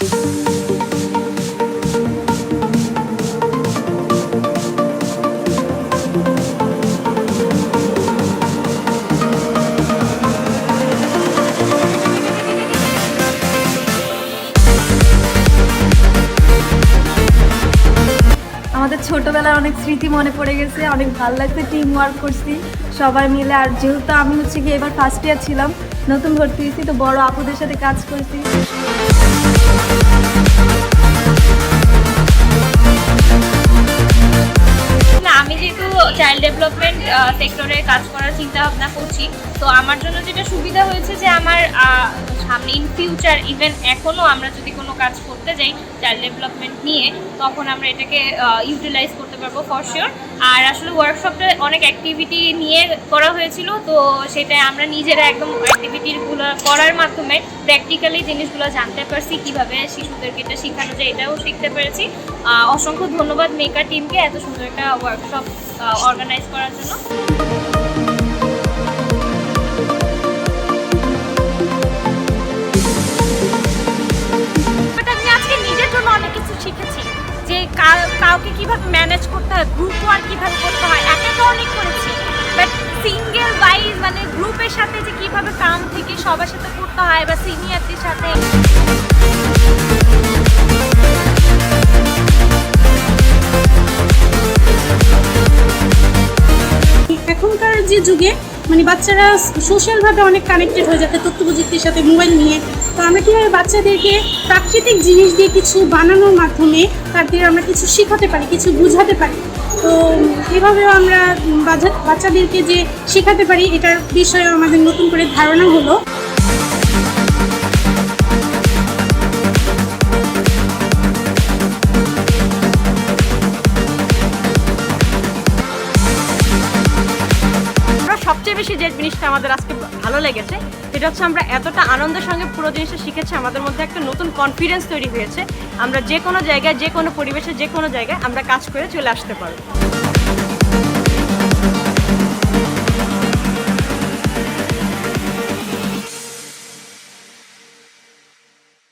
আমাদের ছোটবেলার অনেক স্মৃতি মনে পড়ে গেছে, অনেক ভালো লাগছে, টিম ওয়ার্ক করছি সবাই মিলে। আর যেহেতু আমি হচ্ছে কি এবার ফার্স্ট ইয়ার ছিলাম, নতুন ভর্তি হয়েছি, তো বড় আপুদের সাথে কাজ করছি। আমি যেহেতু চাইল্ড ডেভেলপমেন্ট সেক্টরে কাজ করার চিন্তা ভাবনা করছি, তো আমার জন্য যেটা সুবিধা হয়েছে যে আমার সামনে ইন ফিউচার ইভেন এখনও আমরা যদি কোনো কাজ করতে যাই চাইল্ড ডেভেলপমেন্ট নিয়ে, তখন আমরা এটাকে ইউটিলাইজ করতে পারবো ফর শিওর। আর আসলে ওয়ার্কশপটা অনেক অ্যাক্টিভিটি নিয়ে করা হয়েছিল, তো সেটাই আমরা নিজেরা একদম অ্যাক্টিভিটিগুলো করার মাধ্যমে প্র্যাকটিক্যালি জিনিসগুলো জানতে পারছি, কীভাবে শিশুদেরকে এটা শেখানো যায় এটাও শিখতে পেরেছি। অসংখ্য ধন্যবাদ মেকার টিমকে এত সুন্দর একটা ওয়ার্কশপ অর্গানাইজ করার জন্য। আজকে নিজের জন্য অনেক কিছু শিখেছি, যে কাউকে কিভাবে ম্যানেজ করতে হয়, গ্রুপ ওয়ার্ক কিভাবে করতে হয়, একা তো অনেক করেছি, বাট সিঙ্গেল ওয়াইজ মানে গ্রুপের সাথে যে কিভাবে কাম থেকে সবার সাথে করতে হয় বা সিনিয়রদের সাথে। এখনকার যে যুগে মানে বাচ্চারা সোশ্যালভাবে অনেক কানেক্টেড হয়ে যাচ্ছে তথ্য প্রযুক্তির সাথে, মোবাইল নিয়ে। তো আমরা কীভাবে বাচ্চাদেরকে প্রাকৃতিক জিনিস দিয়ে কিছু বানানোর মাধ্যমে তাদের আমরা কিছু শেখাতে পারি, কিছু বোঝাতে পারি। তো এভাবেও আমরা বাচ্চাদেরকে যে শেখাতে পারি এটার বিষয়ে আমাদের নতুন করে ধারণা হলো। সবচেয়ে বেশি যে জিনিসটা আমাদের আজকে ভালো লেগেছে সেটা হচ্ছে আমরা এতটা আনন্দের সঙ্গে পুরো জিনিসটা শিখেছি, আমাদের মধ্যে একটা নতুন কনফিডেন্স তৈরি হয়েছে। আমরা যে কোনো জায়গায়, যে কোনো পরিবেশে, যে কোনো জায়গায় আমরা কাজ করে চলে আসতে পারবো।